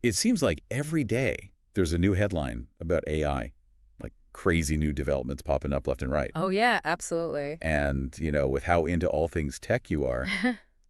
It seems like every day there's a new headline about AI, like crazy new developments popping up left and right. Oh, yeah, absolutely. And, with how into all things tech you are,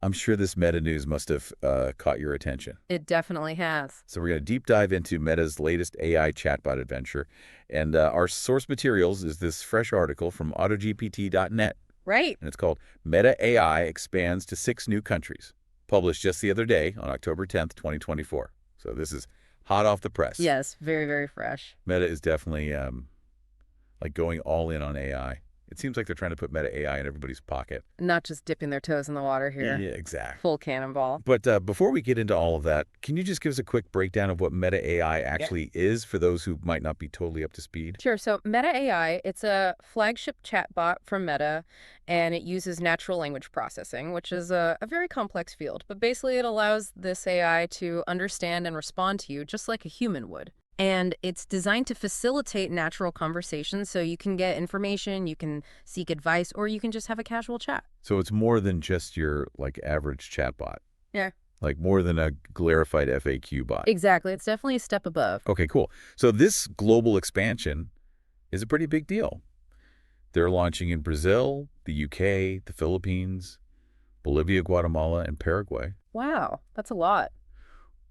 I'm sure this Meta news must have caught your attention. It definitely has. So we're going to deep dive into Meta's latest AI chatbot adventure. And our source materials is this fresh article from AutoGPT.net. Right. And it's called Meta AI Expands to 6 New Countries, published just the other day on October 10th, 2024. So this is hot off the press. Yes, very, very fresh. Meta is definitely like going all in on AI. It seems like they're trying to put Meta AI in everybody's pocket. Not just dipping their toes in the water here. Yeah, exactly. Full cannonball. But before we get into all of that, can you just give us a quick breakdown of what Meta AI actually is for those who might not be totally up to speed? Sure. So Meta AI, it's a flagship chatbot from Meta, and it uses natural language processing, which is a very complex field. But basically, it allows this AI to understand and respond to you just like a human would. And it's designed to facilitate natural conversations so you can get information, you can seek advice, or you can just have a casual chat. So it's more than just your average chatbot, Yeah. like more than a glorified FAQ bot. Exactly. It's definitely a step above. Okay, cool. So this global expansion is a pretty big deal. They're launching in Brazil, the UK, the Philippines, Bolivia, Guatemala, and Paraguay. Wow, that's a lot.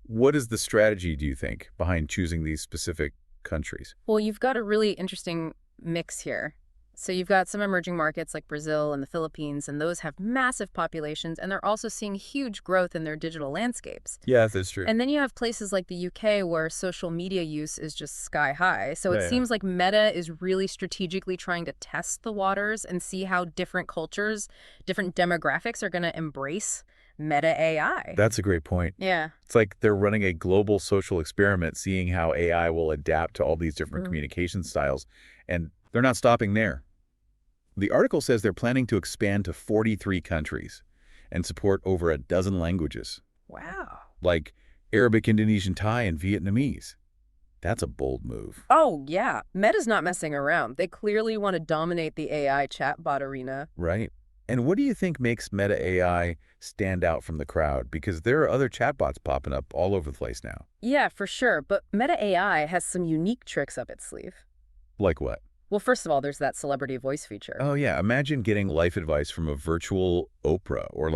What is the strategy, do you think, behind choosing these specific countries? Well, you've got a really interesting mix here. So you've got some emerging markets like Brazil and the Philippines, and those have massive populations, and they're also seeing huge growth in their digital landscapes. Yeah, that's true. And then you have places like the UK where social media use is just sky high. So it Yeah. seems like Meta is really strategically trying to test the waters and see how different cultures, different demographics are going to embrace Meta AI. That's a great point. Yeah. It's like they're running a global social experiment, seeing how AI will adapt to all these different communication styles, and they're not stopping there. The article says they're planning to expand to 43 countries and support over a dozen languages, Wow. like Arabic, Indonesian, Thai, and Vietnamese. That's a bold move. Oh, yeah. Meta's not messing around. They clearly want to dominate the AI chatbot arena. Right. And what do you think makes Meta AI stand out from the crowd? Because there are other chatbots popping up all over the place now. Yeah, for sure. But Meta AI has some unique tricks up its sleeve. Like what? Well, first of all, there's that celebrity voice feature. Oh, yeah. Imagine getting life advice from a virtual Oprah or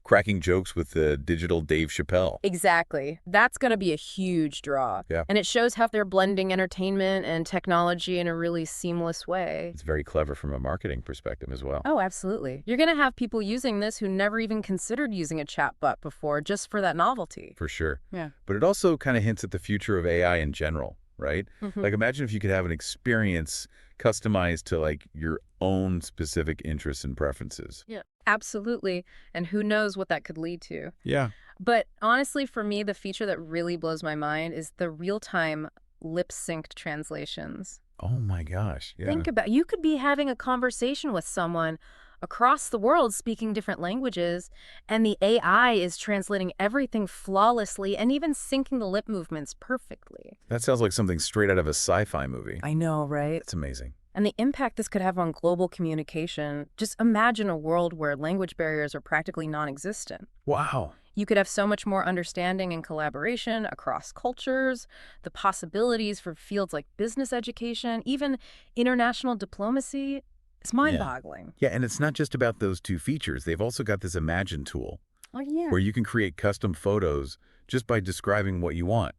cracking jokes with the digital Dave Chappelle. Exactly. That's going to be a huge draw. Yeah. And it shows how they're blending entertainment and technology in a really seamless way. It's very clever from a marketing perspective as well. Oh, absolutely. You're going to have people using this who never even considered using a chatbot before just for that novelty. For sure. Yeah. But it also kind of hints at the future of AI in general, right? Mhm. Like imagine if you could have an experience customized to your own specific interests and preferences. Yeah, absolutely. And who knows what that could lead to. Yeah. But honestly, for me, the feature that really blows my mind is the real-time lip-synced translations. Oh my gosh. Yeah. Think about, you could be having a conversation with someone across the world speaking different languages, and the AI is translating everything flawlessly and even syncing the lip movements perfectly. That sounds like something straight out of a sci-fi movie. I know, right? It's amazing. And the impact this could have on global communication, just imagine a world where language barriers are practically non-existent. Wow. You could have so much more understanding and collaboration across cultures, the possibilities for fields like business education, even international diplomacy. It's mind-boggling. Yeah, and it's not just about those two features. They've also got this Imagine tool Oh, yeah. where you can create custom photos just by describing what you want.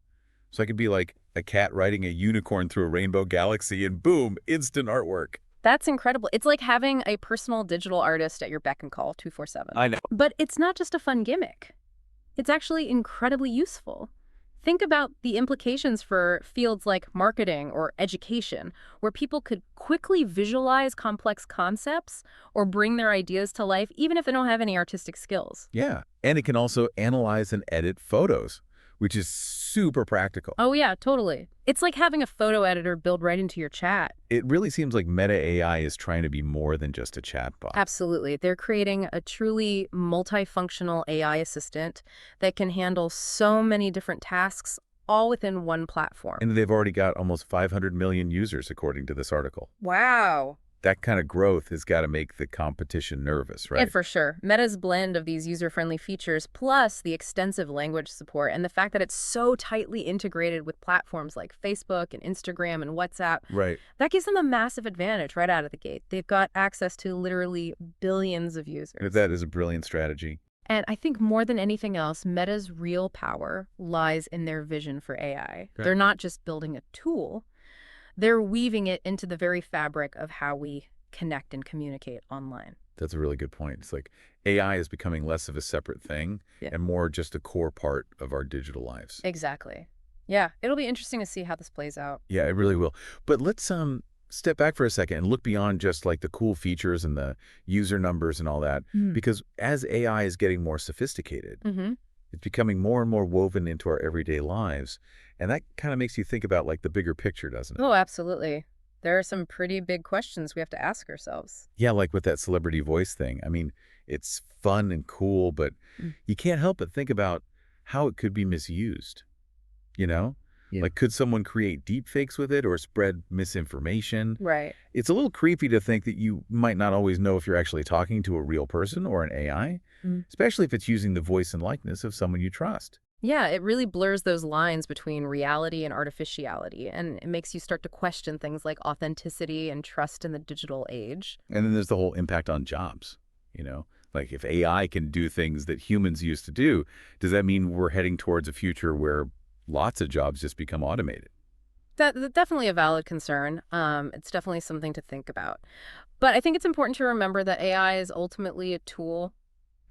So I could be like a cat riding a unicorn through a rainbow galaxy and boom, instant artwork. That's incredible. It's like having a personal digital artist at your beck and call 24/7. I know. But it's not just a fun gimmick. It's actually incredibly useful. Think about the implications for fields like marketing or education, where people could quickly visualize complex concepts or bring their ideas to life, even if they don't have any artistic skills. Yeah, and it can also analyze and edit photos, which is super practical. Oh, yeah, totally. It's like having a photo editor built right into your chat. It really seems like Meta AI is trying to be more than just a chatbot. Absolutely. They're creating a truly multifunctional AI assistant that can handle so many different tasks all within one platform. And they've already got almost 500 million users, according to this article. Wow. that kind of growth has got to make the competition nervous, And right? for sure, Meta's blend of these user-friendly features plus the extensive language support and the fact that it's so tightly integrated with platforms like Facebook and Instagram and WhatsApp, Right. that gives them a massive advantage right out of the gate. They've got access to literally billions of users. That is a brilliant strategy. And I think more than anything else, Meta's real power lies in their vision for AI. Okay. They're not just building a tool, they're weaving it into the very fabric of how we connect and communicate online. That's a really good point. It's like AI is becoming less of a separate thing Yeah. and more just a core part of our digital lives. Exactly. Yeah, it'll be interesting to see how this plays out. Yeah, it really will. But let's step back for a second and look beyond just like the cool features and the user numbers and all that. Mm. Because as AI is getting more sophisticated, Mm-hmm. it's becoming more and more woven into our everyday lives. And that kind of makes you think about like the bigger picture, doesn't it? Oh, absolutely. There are some pretty big questions we have to ask ourselves. Yeah, like with that celebrity voice thing. I mean, it's fun and cool, but Mm. you can't help but think about how it could be misused, you know? Yeah. Like, could someone create deep fakes with it or spread misinformation? Right. It's a little creepy to think that you might not always know if you're actually talking to a real person or an AI, Mm. especially if it's using the voice and likeness of someone you trust. Yeah, it really blurs those lines between reality and artificiality, and it makes you start to question things like authenticity and trust in the digital age. And then there's the whole impact on jobs, you know? Like, if AI can do things that humans used to do, does that mean we're heading towards a future where lots of jobs just become automated? That's definitely a valid concern. It's definitely something to think about. But I think it's important to remember that AI is ultimately a tool,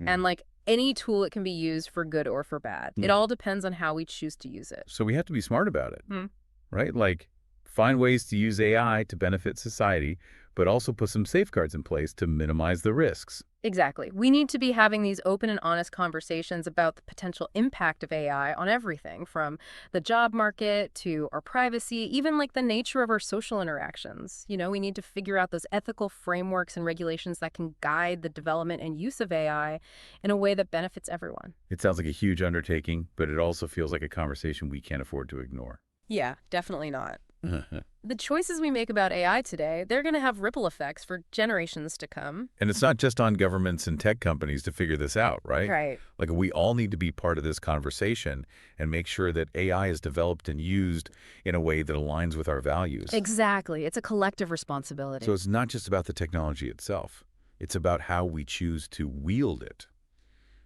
and like any tool, it can be used for good or for bad. It Mm. all depends on how we choose to use it. So we have to be smart about it, Hmm. right? Like, find ways to use AI to benefit society, but also put some safeguards in place to minimize the risks. Exactly. We need to be having these open and honest conversations about the potential impact of AI on everything from the job market to our privacy, even like the nature of our social interactions. We need to figure out those ethical frameworks and regulations that can guide the development and use of AI in a way that benefits everyone. It sounds like a huge undertaking, but it also feels like a conversation we can't afford to ignore. Yeah, definitely not. And The choices we make about AI today, they're going to have ripple effects for generations to come. it's not just on governments and tech companies to figure this out, right? Right. Like, we all need to be part of this conversation and make sure that AI is developed and used in a way that aligns with our values. Exactly. It's a collective responsibility. So it's not just about the technology itself. It's about how we choose to wield it,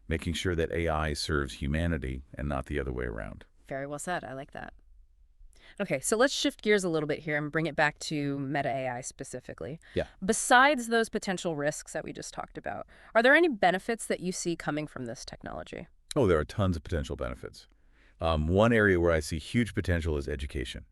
making sure that AI serves humanity and not the other way around. Very well said. I like that. Okay, so let's shift gears a little bit here and bring it back to Meta AI specifically. Yeah. Besides those potential risks that we just talked about, are there any benefits that you see coming from this technology? Oh, there are tons of potential benefits. One area where I see huge potential is education.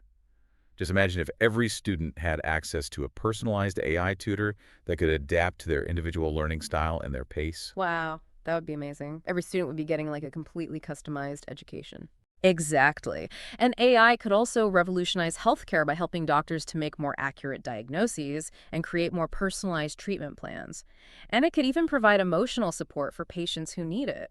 Just imagine if every student had access to a personalized AI tutor that could adapt to their individual learning style and their pace. Wow, that would be amazing. Every student would be getting like a completely customized education. Exactly. And AI could also revolutionize healthcare by helping doctors to make more accurate diagnoses and create more personalized treatment plans. And it could even provide emotional support for patients who need it.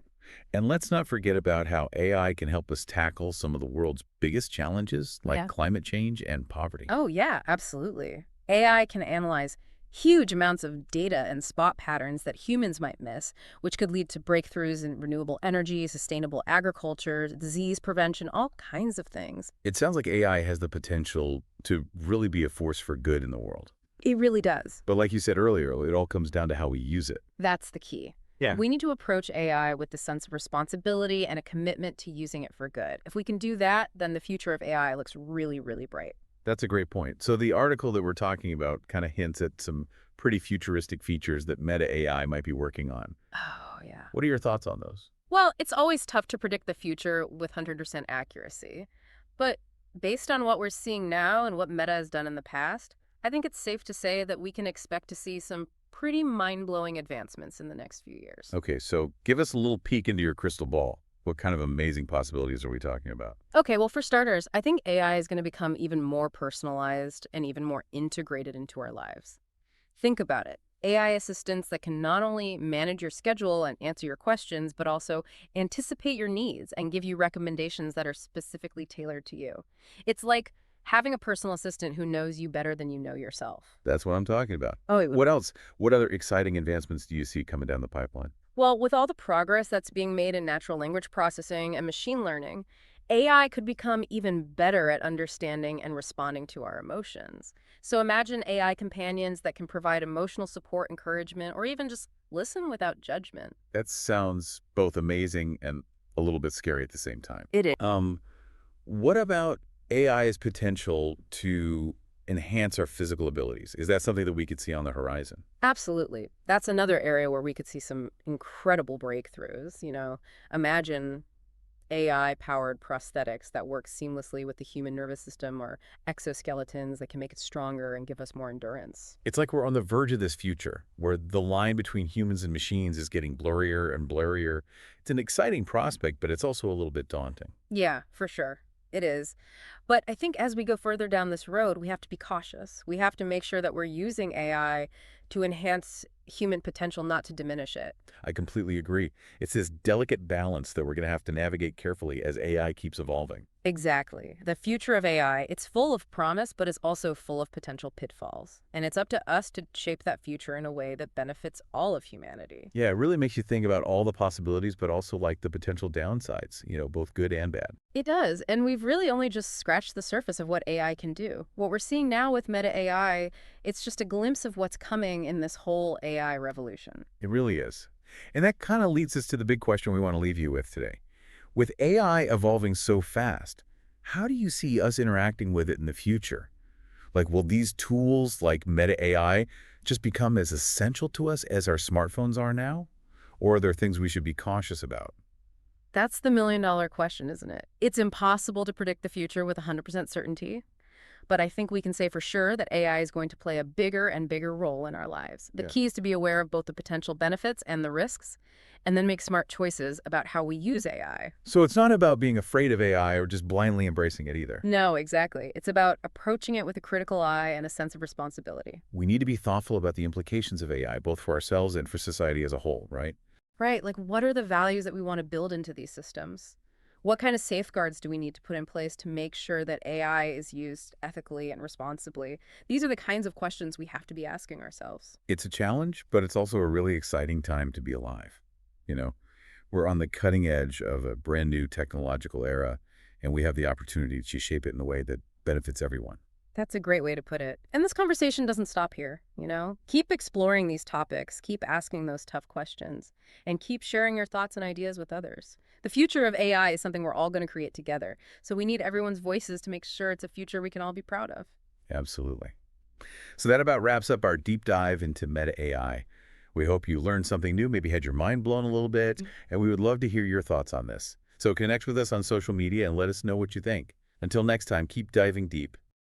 And let's not forget about how AI can help us tackle some of the world's biggest challenges, like Yeah. climate change and poverty. Oh, yeah, absolutely. AI can analyze huge amounts of data and spot patterns that humans might miss, which could lead to breakthroughs in renewable energy, sustainable agriculture, disease prevention, all kinds of things. It sounds like AI has the potential to really be a force for good in the world. It really does. But like you said earlier, it all comes down to how we use it. That's the key. Yeah. We need to approach AI with the sense of responsibility and a commitment to using it for good. If we can do that, then the future of AI looks really, really bright. That's a great point. So the article that we're talking about kind of hints at some pretty futuristic features that Meta AI might be working on. Oh, yeah. What are your thoughts on those? Well, it's always tough to predict the future with 100% accuracy. But based on what we're seeing now and what Meta has done in the past, I think it's safe to say that we can expect to see some pretty mind-blowing advancements in the next few years. Okay, so give us a little peek into your crystal ball. What kind of amazing possibilities are we talking about? Okay, well, for starters, I think AI is going to become even more personalized and even more integrated into our lives. Think about it. AI assistants that can not only manage your schedule and answer your questions, but also anticipate your needs and give you recommendations that are specifically tailored to you. It's like Having a personal assistant who knows you better than you know yourself. That's what I'm talking about. Oh, What else? What other exciting advancements do you see coming down the pipeline? well, with all the progress that's being made in natural language processing and machine learning, AI could become even better at understanding and responding to our emotions. So imagine AI companions that can provide emotional support, encouragement, or even just listen without judgment. That sounds both amazing and a little bit scary at the same time. It is. What about AI's potential to enhance our physical abilities? Is that something that we could see on the horizon? Absolutely. That's another area where we could see some incredible breakthroughs. Imagine AI-powered prosthetics that work seamlessly with the human nervous system or exoskeletons that can make it stronger and give us more endurance. It's like we're on the verge of this future where the line between humans and machines is getting blurrier and blurrier. It's an exciting prospect, but it's also a little bit daunting. Yeah, for sure. It is. But I think as we go further down this road, we have to be cautious. We have to make sure that we're using AI to enhance human potential, not to diminish it. I completely agree. It's this delicate balance that we're going to have to navigate carefully as AI keeps evolving. Exactly. The future of AI, it's full of promise, but it's also full of potential pitfalls. And it's up to us to shape that future in a way that benefits all of humanity. Yeah, it really makes you think about all the possibilities, but also like the potential downsides, both good and bad. It does, and we've really only just scratched the surface of what AI can do. What we're seeing now with Meta AI, it's just a glimpse of what's coming in this whole AI revolution. It really is. And that kind of leads us to the big question we want to leave you with today. With AI evolving so fast, how do you see us interacting with it in the future? Like, will these tools like Meta AI just become as essential to us as our smartphones are now? Or are there things we should be cautious about? That's the million-dollar question, isn't it? It's impossible to predict the future with 100% certainty, but I think we can say for sure that AI is going to play a bigger and bigger role in our lives. The Yeah. key is to be aware of both the potential benefits and the risks, and then make smart choices about how we use AI. So it's not about being afraid of AI or just blindly embracing it either. No, exactly. It's about approaching it with a critical eye and a sense of responsibility. We need to be thoughtful about the implications of AI, both for ourselves and for society as a whole, right? Right, like what are the values that we want to build into these systems? What kind of safeguards do we need to put in place to make sure that AI is used ethically and responsibly? These are the kinds of questions we have to be asking ourselves. It's a challenge, but it's also a really exciting time to be alive. You know, we're on the cutting edge of a brand new technological era, and we have the opportunity to shape it in a way that benefits everyone. That's a great way to put it. And this conversation doesn't stop here. Keep exploring these topics, keep asking those tough questions, and keep sharing your thoughts and ideas with others. The future of AI is something we're all going to create together, so we need everyone's voices to make sure it's a future we can all be proud of. Absolutely. So that about wraps up our deep dive into Meta AI. We hope you learned something new, maybe had your mind blown a little bit, and we would love to hear your thoughts on this. So connect with us on social media and let us know what you think. Until next time, keep diving deep.